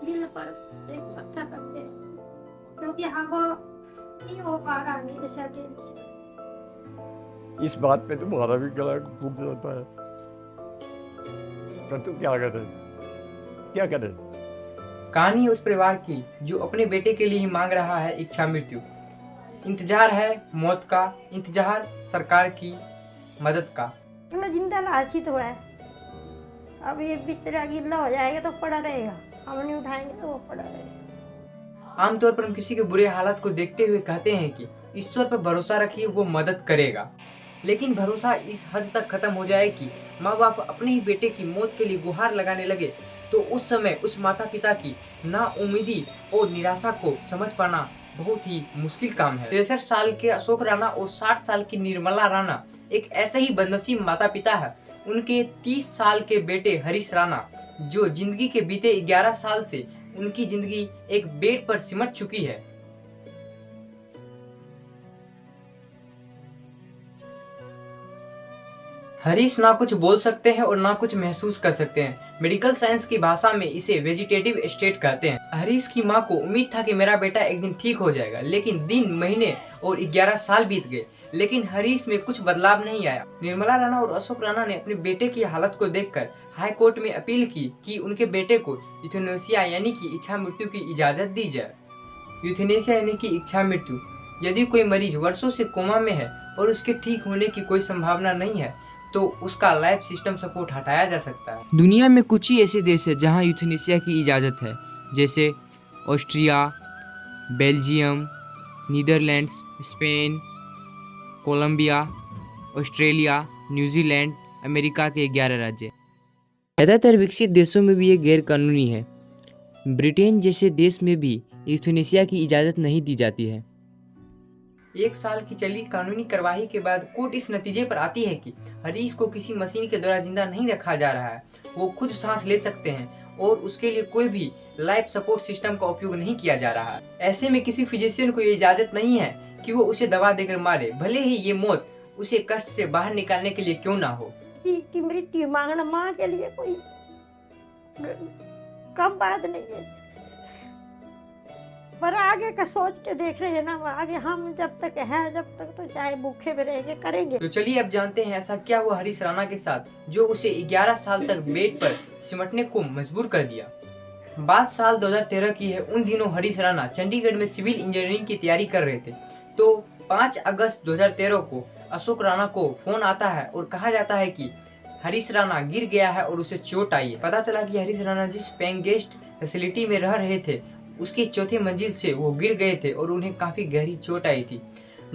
दिल पर एक पत्थर रखते हैं, क्योंकि हम नहीं हो पा रहा मेरे से अकेले से। इस बात पे तुम्हारा भी गला घूम जाता है, पर तू क्या करे, क्या करे। कहानी उस परिवार की जो अपने बेटे के लिए ही मांग रहा है इच्छा मृत्यु। इंतजार है मौत का, इंतजार सरकार की मदद का। मैं जिंदा लाश ही तो है, अब ये बिस्तरा गिल्ला हो जाएगा तो पड़ा रहेगा, हम नहीं उठाएंगे तो वो पड़ा रहेगा। आमतौर पर हम किसी के बुरे हालात को देखते हुए कहते हैं कि ईश्वर पर भरोसा रखिए, वो मदद करेगा। लेकिन भरोसा इस हद तक खत्म हो जाए कि माँ बाप अपने ही बेटे की मौत के लिए गुहार लगाने लगे, तो उस समय उस माता पिता की नाउम्मीदी और निराशा को समझ पाना बहुत ही मुश्किल काम है। 63 साल के अशोक राणा और 60 साल की निर्मला राणा एक ऐसे ही बदनसीब माता पिता है। उनके 30 साल के बेटे हरीश राणा, जो जिंदगी के बीते 11 साल से उनकी जिंदगी एक बेड पर सिमट चुकी है। हरीश ना कुछ बोल सकते हैं और ना कुछ महसूस कर सकते हैं। मेडिकल साइंस की भाषा में इसे वेजिटेटिव स्टेट कहते हैं। हरीश की मां को उम्मीद था कि मेरा बेटा एक दिन ठीक हो जाएगा, लेकिन दिन, महीने और 11 साल बीत गए, लेकिन हरीश में कुछ बदलाव नहीं आया। निर्मला राणा और अशोक राणा ने अपने बेटे की हालत को देखकर हाई कोर्ट में अपील की कि उनके बेटे को यूथेनेसिया यानी कि इच्छा मृत्यु की इजाजत दी जाए। यूथेनेसिया यानी कि इच्छा मृत्यु। यदि कोई मरीज वर्षों से कोमा में है और उसके ठीक होने की कोई संभावना नहीं है, तो उसका लाइफ सिस्टम सपोर्ट हटाया जा सकता है। दुनिया में कुछ ही ऐसे देश है जहां यूथेनेसिया की इजाज़त है, जैसे Austria, Belgium, Netherlands, Spain, Colombia, Australia, New Zealand, America के 11 राज्य। ज़्यादातर विकसित देशों में भी ये गैर कानूनी है। ब्रिटेन जैसे देश में भी यूथेनेसिया की इजाज़त नहीं दी जाती है। 1 साल की चली कानूनी कार्रवाई के बाद कोर्ट इस नतीजे पर आती है कि हरीश को किसी मशीन के द्वारा जिंदा नहीं रखा जा रहा है। वो खुद सांस ले सकते हैं और उसके लिए कोई भी लाइफ सपोर्ट सिस्टम का उपयोग नहीं किया जा रहा है। ऐसे में किसी फिजिशियन को ये इजाजत नहीं है कि वो उसे दवा देकर मारे, भले ही ये मौत उसे कष्ट से बाहर निकालने के लिए क्यों ना हो। किसी की मृत्यु मांगना माँ के लिए कोई कम बात नहीं है, पर आगे का सोच के देख रहे हैं ना, आगे हम जब तक हैं, जब तक तो चाहे भूखे में रहेंगे, करेंगे। तो चलिए अब जानते हैं ऐसा क्या हुआ हरीश राणा के साथ जो उसे 11 साल तक बेड पर सिमटने को मजबूर कर दिया। बात साल 2013 की है। उन दिनों हरीश राणा चंडीगढ़ में सिविल इंजीनियरिंग की तैयारी कर रहे थे। तो 5 अगस्त 2013 को अशोक राणा को फोन आता है और कहा जाता है कि हरीश राणा गिर गया है और उसे चोट आई है। पता चला कि हरीश राणा जिस पेइंग गेस्ट फैसिलिटी में रह रहे थे उसकी चौथी मंजिल से वो गिर गए थे और उन्हें काफी गहरी चोट आई थी।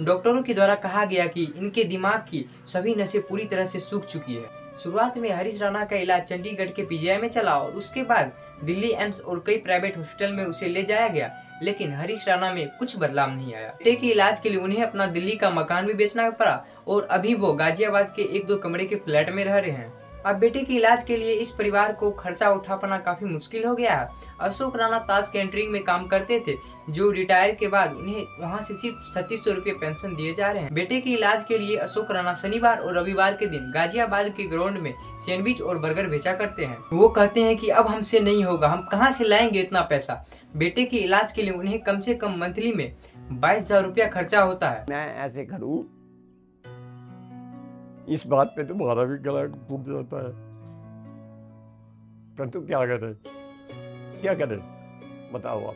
डॉक्टरों के द्वारा कहा गया कि इनके दिमाग की सभी नसें पूरी तरह से सूख चुकी है। शुरुआत में हरीश राणा का इलाज चंडीगढ़ के पीजीआई में चला और उसके बाद दिल्ली एम्स और कई प्राइवेट हॉस्पिटल में उसे ले जाया गया, लेकिन हरीश राणा में कुछ बदलाव नहीं आया। बेटे के इलाज के लिए उन्हें अपना दिल्ली का मकान भी बेचना पड़ा और अभी वो गाजियाबाद के 1-2 कमरे के फ्लैट में रह रहे हैं। अब बेटे के इलाज के लिए इस परिवार को खर्चा उठा पाना काफी मुश्किल हो गया है। अशोक राणा ताश कैंटरिंग में काम करते थे, जो रिटायर के बाद उन्हें वहां से सिर्फ 3600 रुपये पेंशन दिए जा रहे हैं। बेटे के इलाज के लिए अशोक राणा शनिवार और रविवार के दिन गाजियाबाद के ग्राउंड में सैंडविच और बर्गर बेचा करते हैं। वो कहते हैं कि अब हमसे नहीं होगा, हम कहाँ से लाएंगे इतना पैसा। बेटे के इलाज के लिए उन्हें कम से कम मंथली में 22,000 रुपया खर्चा होता है। मैं ऐसे करूं, इस बात पे तुम्हारा भी गला घूम जाता है, पर तू क्या करे, क्या करे, बताओ आप।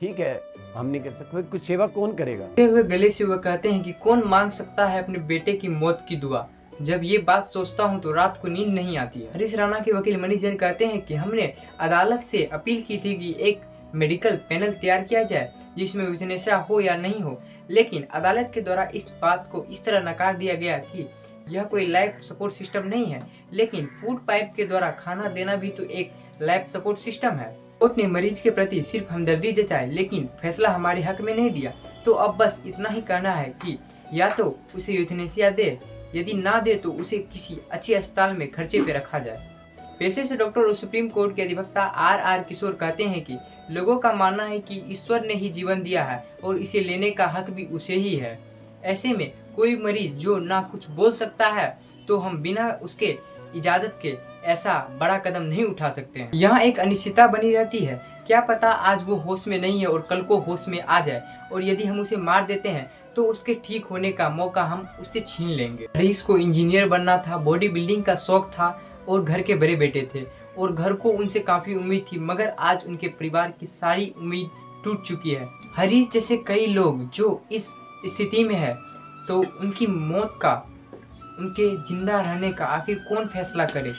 ठीक है, हम नहीं कर सकते, कुछ सेवा कौन करेगा। हुए गले से वो कहते हैं कि कौन मांग सकता है अपने बेटे की मौत की दुआ। जब ये बात सोचता हूँ तो रात को नींद नहीं आती है। हरीश राणा के वकील मनीष जैन कहते हैं कि हमने अदालत से अपील की थी कि एक मेडिकल पैनल तैयार किया जाए जिसमें यूथेनेसिया हो या नहीं हो, लेकिन अदालत के द्वारा इस बात को इस तरह नकार दिया गया कि यह कोई लाइफ सपोर्ट सिस्टम नहीं है, लेकिन फूड पाइप के द्वारा खाना देना भी तो एक लाइफ सपोर्ट सिस्टम है। कोर्ट ने मरीज के प्रति सिर्फ हमदर्दी जताई, लेकिन फैसला हमारे हक में नहीं दिया। तो अब बस इतना ही कहना है कि या तो उसे यूथेनेसिया दे, यदि ना दे तो उसे किसी अच्छे अस्पताल में खर्चे पे रखा जाए। पेशे से डॉक्टर और सुप्रीम कोर्ट के अधिवक्ता आर किशोर कहते हैं कि लोगों का मानना है कि ईश्वर ने ही जीवन दिया है और इसे लेने का हक भी उसे ही है। ऐसे में कोई मरीज जो ना कुछ बोल सकता है, तो हम बिना उसके इजाजत के ऐसा बड़ा कदम नहीं उठा सकते हैं। यहाँ एक अनिश्चितता बनी रहती है, क्या पता आज वो होश में नहीं है और कल को होश में आ जाए, और यदि हम उसे मार देते हैं तो उसके ठीक होने का मौका हम उससे छीन लेंगे। हरीश को इंजीनियर बनना था, बॉडी बिल्डिंग का शौक था और घर के बड़े बेटे थे और घर को उनसे काफ़ी उम्मीद थी, मगर आज उनके परिवार की सारी उम्मीद टूट चुकी है। हरीश जैसे कई लोग जो इस स्थिति में है, तो उनकी मौत का, उनके जिंदा रहने का आखिर कौन फैसला करे।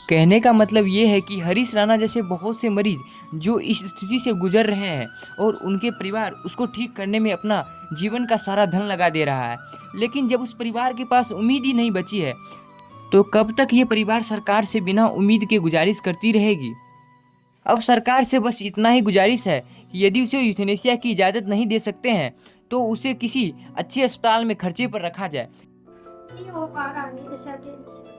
कहने का मतलब ये है कि हरीश राणा जैसे बहुत से मरीज जो इस स्थिति से गुजर रहे हैं और उनके परिवार उसको ठीक करने में अपना जीवन का सारा धन लगा दे रहा है, लेकिन जब उस परिवार के पास उम्मीद ही नहीं बची है तो कब तक ये परिवार सरकार से बिना उम्मीद के गुजारिश करती रहेगी। अब सरकार से बस इतना ही गुजारिश है कि यदि उसे यूथेनेसिया की इजाज़त नहीं दे सकते हैं तो उसे किसी अच्छे अस्पताल में खर्चे पर रखा जाए। नहीं हो पा रहा मेरे साथ इनसे।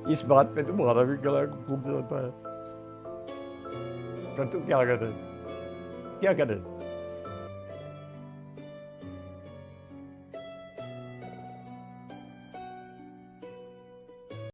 इस बात पे तुम्हारा भी गला टूट जाता है। पर तू क्या करे, क्या करे।